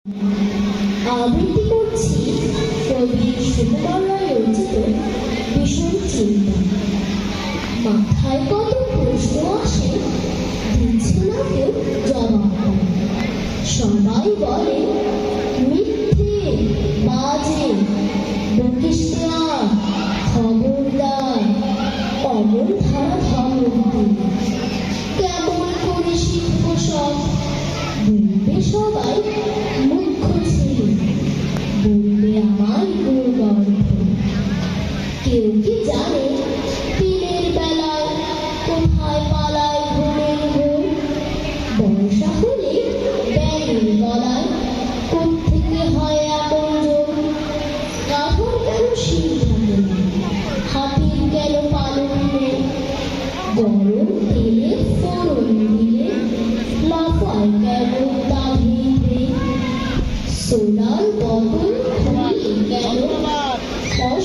আবৃত্তি করছি কবি সুকুমার রায় রচিত ভীষণ চিন্তা। মাথায় কত প্রশ্ন আসে, দিচ্ছে না কেউ জবাব। সবাই বলে মিথ্যে, বাজে, বকিস না, খবরদার, অমন ধারা ধমক। কেমন করে শিখবো সব, বলবে সবাই মুখ্য ছেলে, বলবে আমার গুরুগর্ভ। কেউ কি জানে দিনের বেলায় কোথায় পালায় ঘুমের ঘুম? বর্ষা হলে ব্যাঙের গলায় কোত্থেকে হয় এমন জোর? কাঠুর কেন শির থাকে না, হাতির কেন পালন নেই? গরম তেলে ফোড়ন দিলে লাফায় কেন তা ভেঙে? সোনার বদল